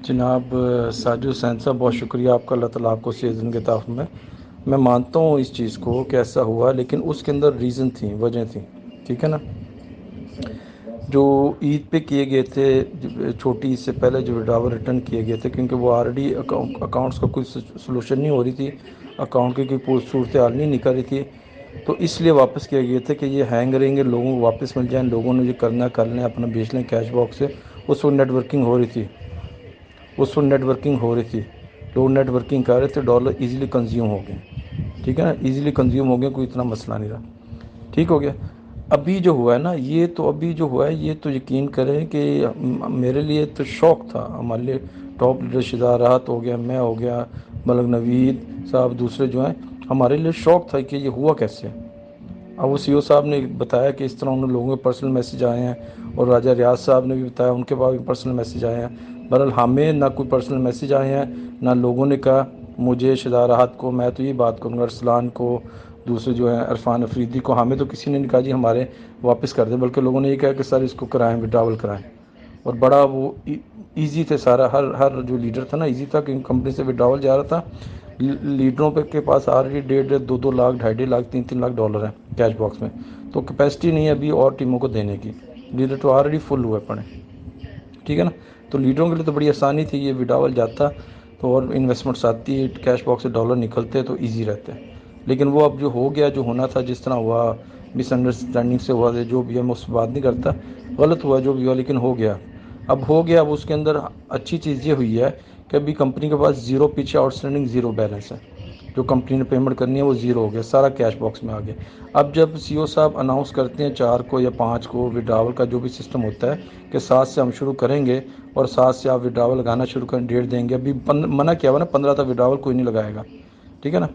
جناب ساجد حسین صاحب، بہت شکریہ آپ کا، اللہ تعالیٰ آپ کو صحت زندگی عطا فرمائے۔ میں مانتا ہوں اس چیز کو کہ ایسا ہوا، لیکن اس کے اندر ریزن تھیں، وجہ تھیں، ٹھیک ہے نا۔ جو عید پہ کیے گئے تھے، چھوٹی عید سے پہلے جو وڈراول ریٹرن کیے گئے تھے، کیونکہ وہ آلریڈی اکاؤنٹس کا کوئی سلوشن نہیں ہو رہی تھی، اکاؤنٹ کی کوئی صورتحال نہیں نکل رہی تھی، تو اس لیے واپس کیا گیا تھا کہ یہ ہینگ رہیں گے، لوگوں کو واپس مل جائیں، لوگوں نے جو کرنا کر لیں، اپنا بیچ لیں کیش باکس سے۔ اس وقت نیٹ ورکنگ ہو رہی تھی، لوگ نیٹ ورکنگ کر رہے تھے، ڈالر ایزیلی کنزیوم ہو گئے، ٹھیک ہے نا، ایزیلی کنزیوم ہو گئے، کوئی اتنا مسئلہ نہیں رہا، ٹھیک ہو گیا۔ ابھی جو ہوا ہے نا، ابھی جو ہوا ہے، یہ تو یقین کریں کہ میرے لیے تو شوق تھا، ہمارے لیے ٹاپ لیڈر شہزاد راحت ہو گیا، میں ہو گیا، ملک نوید صاحب، دوسرے جو ہیں، ہمارے لیے شوق تھا کہ یہ ہوا کیسے۔ اب وہ سی او صاحب نے بتایا کہ اس طرح انہوں لوگوں کے پرسنل میسج آئے ہیں، اور راجہ ریاض صاحب نے بھی بتایا ان کے پاس بھی پرسنل میسج آئے ہیں۔ بہرحال ہمیں نہ کوئی پرسنل میسج آئے ہیں، نہ لوگوں نے کہا مجھے شہزاد راحت کو، میں تو یہ بات کروں گا، ارسلان کو، دوسرے جو ہیں عرفان افریدی کو، ہمیں تو کسی نے نہیں کہا جی ہمارے واپس کر دیں، بلکہ لوگوں نے یہ کہا کہ سر اس کو کرائیں، وڈراول کرائیں، اور بڑا وہ ایزی تھے سارا، ہر جو لیڈر تھا نا ایزی تھا، کہ کمپنی سے وڈراول جا رہا تھا، لیڈروں پہ کے پاس آلریڈی 1.5 لاکھ 2.5 لاکھ 3 لاکھ ڈالر ہیں کیش باکس میں، تو کیپیسٹی نہیں ہے ابھی اور ٹیموں کو دینے کی، لیڈر تو آلریڈی فل ہوئے پڑے، ٹھیک ہے نا۔ تو لیڈروں کے لیے تو بڑی آسانی تھی، یہ وڈراول جاتا تو اور انویسٹمنٹس آتی، کیش باکس سے ڈالر نکلتے تو ایزی رہتے، لیکن وہ اب جو ہو گیا، جو ہونا تھا، جس طرح ہوا، مس انڈرسٹینڈنگ سے ہوا، جو بھی ہے میں اس بات نہیں کرتا، غلط ہوا جو بھی ہوا، لیکن ہو گیا، اب ہو گیا۔ اب اس کے اندر اچھی چیز یہ ہوئی ہے کہ ابھی کمپنی کے پاس زیرو، پیچھے آؤٹ اسٹینڈنگ زیرو بیلنس ہے، جو کمپنی نے پیمنٹ کرنی ہے وہ زیرو ہو گیا، سارا کیش باکس میں آ گیا۔ اب جب سی او صاحب اناؤنس کرتے ہیں 4 کو یا 5 کو وڈراول کا جو بھی سسٹم ہوتا ہے کہ 7 سے ہم شروع کریں گے، اور 7 سے آپ وڈراول لگانا شروع کریں، ڈیٹ دیں گے، ابھی منع کیا ہوا نا 15 تک وڈراول کوئی نہیں لگائے گا، ٹھیک ہے نا۔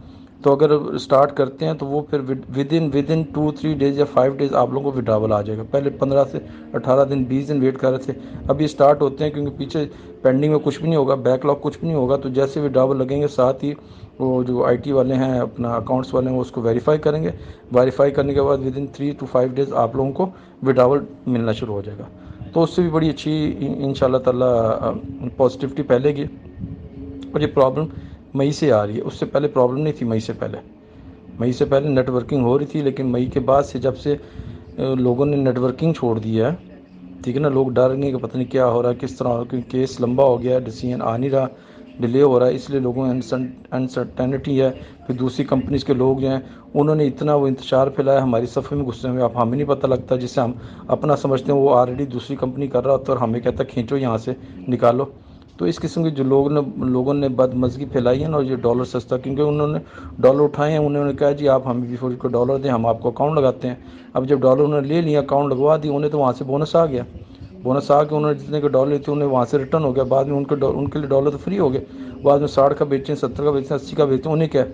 تو اگر اسٹارٹ کرتے ہیں تو وہ پھر ود ان 2-3 ڈیز یا 5 ڈیز آپ لوگوں کو وڈراول آ جائے گا، پہلے 15 سے 18 دن 20 دن ویٹ کر رہے تھے، ابھی اسٹارٹ ہوتے ہیں، کیونکہ پیچھے پینڈنگ میں کچھ بھی نہیں ہوگا، بیک لاگ کچھ بھی نہیں ہوگا، تو جیسے وڈراول لگیں گے ساتھ ہی وہ جو آئی ٹی والے ہیں، اپنا اکاؤنٹس والے ہیں، وہ اس کو ویریفائی کریں گے، ویریفائی کرنے کے بعد ود ان 3 to 5 ڈیز آپ لوگوں کو وڈراول ملنا شروع ہو جائے گا، تو اس سے بھی بڑی اچھی ان شاء اللہ تعالیٰ پازیٹیوٹی پھیلے گی، اور یہ پرابلم مئی سے آ رہی ہے، اس سے پہلے پرابلم نہیں تھی، مئی سے پہلے نیٹ ورکنگ ہو رہی تھی، لیکن مئی کے بعد سے جب سے لوگوں نے نیٹ ورکنگ چھوڑ دی ہے، ٹھیک ہے نا، لوگ ڈر گئے کہ پتہ نہیں کیا ہو رہا ہے، کس طرح ہو رہا ہے، کیونکہ کیس لمبا ہو گیا ہے، ڈیسیژن آ نہیں رہا، ڈیلے ہو رہا ہے، اس لیے لوگوں میں انسرٹینٹی ہے۔ پھر دوسری کمپنیز کے لوگ جو ہیں انہوں نے اتنا وہ انتشار پھیلایا، ہماری صفحے میں غصے میں، اب ہمیں نہیں پتہ لگتا، جس سے ہم اپنا سمجھتے ہیں وہ آلریڈی دوسری کمپنی کر رہا ہوتا ہے، اور ہمیں کہتا ہے کھینچو یہاں سے نکالو، تو اس قسم کی جو لوگوں نے بدمزگی پھیلائی ہے نا، اور یہ ڈالر سستا، کیونکہ انہوں نے ڈالر اٹھائے ہیں، انہوں نے کہا جی آپ ہمیں بھی کو ڈالر دیں، ہم آپ کو اکاؤنٹ لگاتے ہیں، اب جب ڈالر انہوں نے لے لیا، اکاؤنٹ لگوا دی، انہیں تو وہاں سے بونس آ گیا، انہوں نے جتنے کے ڈالر لیے تھے انہیں وہاں سے ریٹرن ہو گیا، بعد میں ان کے لیے ڈالر تو فری ہو گئے، بعد میں 60 کا بیچیں، 70 کا بیچیں، 80 کا بیچیں، انہیں کیا،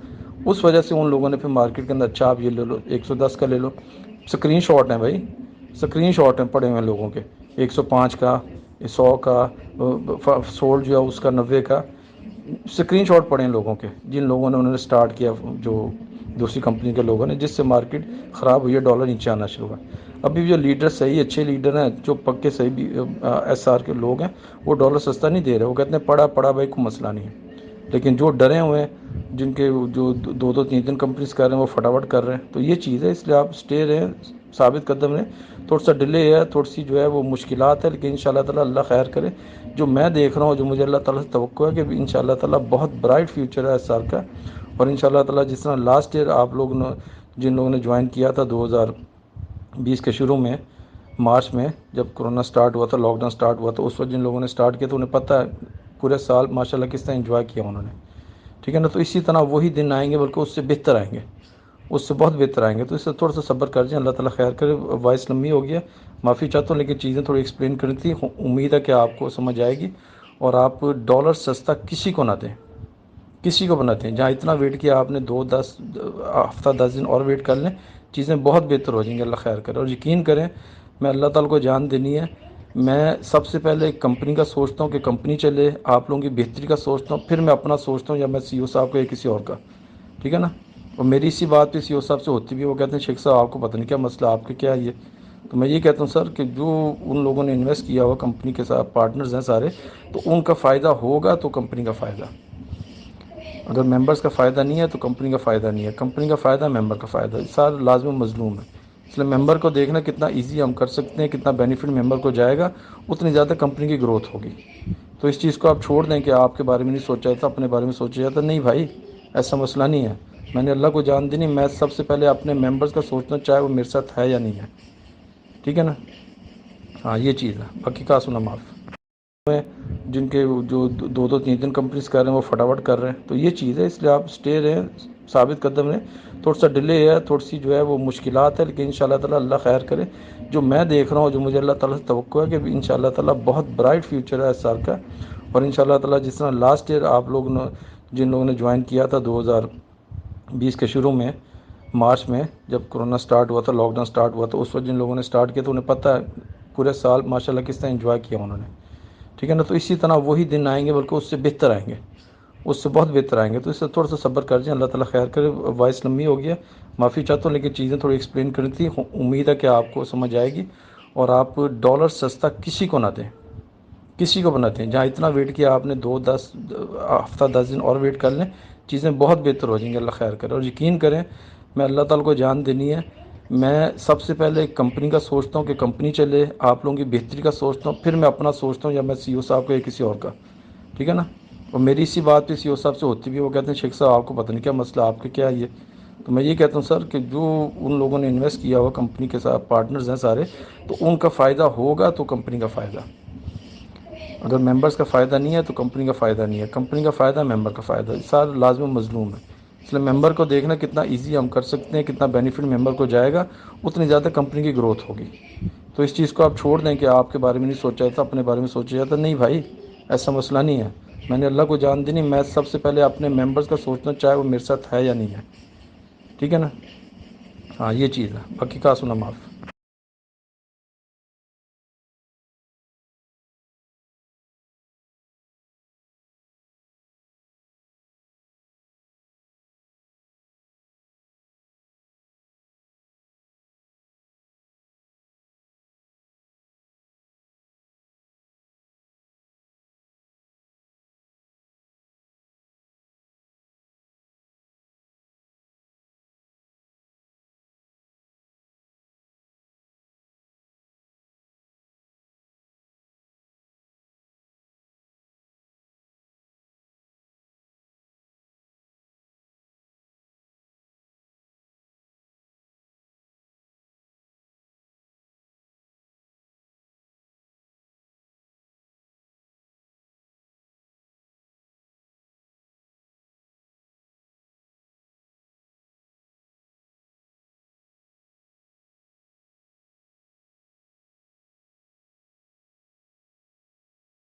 اس وجہ سے ان لوگوں نے پھر مارکیٹ کے اندر اچھا آپ یہ لے لو، 110 کا لے لو، سکرین شاٹ ہیں بھائی، سکرین شاٹ ہیں پڑے ہوئے لوگوں کے، 105 کا، 100 کا، سولڈ جو ہے اس کا 90 کا سکرین شاٹ پڑے ہیں لوگوں کے، جن لوگوں نے انہوں نے سٹارٹ کیا، جو دوسری کمپنی کے لوگوں نے، جس سے مارکیٹ خراب ہوئی ہے، ڈالر نیچے آنا شروع ہوا۔ ابھی بھی جو لیڈر صحیح اچھے لیڈر ہیں، جو پکے صحیح بھی ایس آر کے لوگ ہیں، وہ ڈالر سستا نہیں دے رہے، وہ کہتے ہیں پڑا بھائی کوئی مسئلہ نہیں ہے، لیکن جو ڈرے ہوئے ہیں، جن کے جو 2-3 کمپنیز کر رہے ہیں وہ فٹافٹ کر رہے ہیں، تو یہ چیز ہے، اس لیے آپ اسٹے رہیں، ثابت قدم رہیں، تھوڑا سا ڈیلے ہے، تھوڑی سی جو ہے وہ مشکلات ہے، لیکن ان شاء اللہ تعالیٰ اللہ خیر کرے، جو میں دیکھ رہا ہوں، جو مجھے اللہ تعالیٰ سے توقع ہے کہ ان شاء اللہ تعالیٰ بہت برائٹ فیوچر ہے ایس آر کا، اور ان شاء اللہ تعالیٰ جس طرح لاسٹ ایئر آپ لوگوں نے، جن لوگوں نے جوائن کیا تھا 2020 کے شروع میں، مارچ میں جب کرونا سٹارٹ ہوا تھا، لاک ڈاؤن سٹارٹ ہوا تھا، اس وقت جن لوگوں نے سٹارٹ کیا تو انہیں پتہ ہے پورے سال ماشاءاللہ کس طرح انجوائے کیا انہوں نے، ٹھیک ہے نا، تو اسی طرح وہی دن آئیں گے، بلکہ اس سے بہتر آئیں گے، اس سے بہت بہتر آئیں گے، تو اس سے تھوڑا سا صبر کر جائیں، اللہ تعالیٰ خیر کرے۔ وائس لمبی ہو گیا، معافی چاہتا ہوں، لیکن چیزیں تھوڑی ایکسپلین کرنی تھی، امید ہے کہ آپ کو سمجھ آئے گی، اور آپ ڈالر سستا کسی کو نہ دیں، کسی کو بناتے ہیں، جہاں اتنا ویٹ کیا آپ نے، 10 دن اور ویٹ کر لیں، چیزیں بہت بہتر ہو جائیں گی، اللہ خیر کرے، اور یقین کریں میں اللہ تعالیٰ کو جان دینی ہے، میں سب سے پہلے کمپنی کا سوچتا ہوں کہ کمپنی چلے، آپ لوگوں کی بہتری کا سوچتا ہوں، پھر میں اپنا سوچتا ہوں، یا میں سی او صاحب کا یا کسی اور کا، ٹھیک ہے نا، اور میری اسی بات پہ سی او صاحب سے ہوتی بھی ہے، وہ کہتے ہیں شیخ صاحب آپ کو پتہ نہیں کیا مسئلہ، آپ کے کیا یہ تو میں یہ کہتا ہوں سر کہ جو ان لوگوں نے انویسٹ کیا ہوا کمپنی کے ساتھ پارٹنرز ہیں سارے، تو ان کا فائدہ ہوگا تو کمپنی کا فائدہ، اگر ممبرس کا فائدہ نہیں ہے تو کمپنی کا فائدہ نہیں ہے، کمپنی کا فائدہ ممبر کا فائدہ، سارا لازم مظلوم ہے۔ اس لیے ممبر کو دیکھنا کتنا ایزی ہم کر سکتے ہیں، کتنا بینیفٹ ممبر کو جائے گا، اتنی زیادہ کمپنی کی گروتھ ہوگی۔ تو اس چیز کو آپ چھوڑ دیں کہ آپ کے بارے میں نہیں سوچا جاتا، اپنے بارے میں سوچا جاتا، نہیں بھائی ایسا مسئلہ نہیں ہے۔ میں نے اللہ کو جان دی نہیں، میں سب سے پہلے اپنے ممبرس کا سوچنا، چاہے وہ میرے ساتھ ہے یا نہیں ہے، ٹھیک ہے نا؟ ہاں یہ چیز ہے، باقی کا سنا معاف میں جن کے جو دو دو تین تین کمپنیز کر رہے ہیں وہ فٹافٹ کر رہے ہیں، تو یہ چیز ہے۔ اس لیے آپ اسٹے رہیں، ثابت قدم رہیں، تھوڑا سا ڈیلے ہے، تھوڑی سی جو ہے وہ مشکلات ہے، لیکن انشاءاللہ تعالیٰ اللہ خیر کرے۔ جو میں دیکھ رہا ہوں، جو مجھے اللہ تعالیٰ سے توقع ہے کہ انشاءاللہ تعالیٰ بہت برائٹ فیوچر ہے اس سال کا، اور انشاءاللہ تعالیٰ جس طرح لاسٹ ایئر آپ لوگوں نے، جن لوگوں نے جوائن کیا تھا 2020 کے شروع میں، مارچ میں جب کرونا سٹارٹ ہوا تھا، لاک ڈاؤن سٹارٹ ہوا تھا، اس وقت جن لوگوں نے سٹارٹ کیا تو انہیں پتہ ہے پورے سال ماشاءاللہ کس طرح انجوائے کیا انہوں نے، ٹھیک ہے نا؟ تو اسی طرح وہی دن آئیں گے، بلکہ اس سے بہتر آئیں گے، اس سے بہت بہتر آئیں گے۔ تو اس سے تھوڑا سا صبر کر جائیں، اللہ تعالیٰ خیر کرے۔ وائس لمبی ہو گیا، معافی چاہتا ہوں، لیکن چیزیں تھوڑی ایکسپلین کرنی تھی، امید ہے کہ آپ کو سمجھ آئے گی، اور آپ ڈالر سستا کسی کو نہ دیں، کسی کو بناتے ہیں۔ جہاں اتنا ویٹ کیا آپ نے، 10 دن اور ویٹ کر لیں، چیزیں بہت بہتر ہو جائیں گی، اللہ خیر کرے۔ اور یقین کریں، میں اللہ تعالیٰ کو جان دینی ہے، میں سب سے پہلے کمپنی کا سوچتا ہوں کہ کمپنی چلے، آپ لوگوں کی بہتری کا سوچتا ہوں، پھر میں اپنا سوچتا ہوں، یا میں سی او صاحب کا یا کسی اور کا، ٹھیک ہے نا؟ اور میری اسی بات پہ سی او صاحب سے ہوتی بھی، وہ کہتے ہیں شیخ صاحب آپ کو پتہ نہیں کیا مسئلہ، آپ کے کیا یہ۔ تو میں یہ کہتا ہوں سر کہ جو ان لوگوں نے انویسٹ کیا ہوا کمپنی کے ساتھ پارٹنرز ہیں سارے، تو ان کا فائدہ ہوگا تو کمپنی کا فائدہ، اگر ممبرس کا فائدہ نہیں ہے تو کمپنی کا فائدہ نہیں ہے، کمپنی کا فائدہ ممبر کا فائدہ، سارا لازم مظلوم ہے۔ اس لیے ممبر کو دیکھنا کتنا ایزی ہم کر سکتے ہیں، کتنا بینیفٹ ممبر کو جائے گا، اتنی زیادہ کمپنی کی گروتھ ہوگی۔ تو اس چیز کو آپ چھوڑ دیں کہ آپ کے بارے میں نہیں سوچا جاتا، اپنے بارے میں سوچا جاتا، نہیں بھائی ایسا مسئلہ نہیں ہے۔ میں نے اللہ کو جان دی نہیں، میں سب سے پہلے اپنے ممبرس کا سوچنا، چاہے وہ میرے ساتھ ہے یا نہیں ہے، ٹھیک ہے نا؟ ہاں یہ چیز ہے، باقی کا سنا معاف۔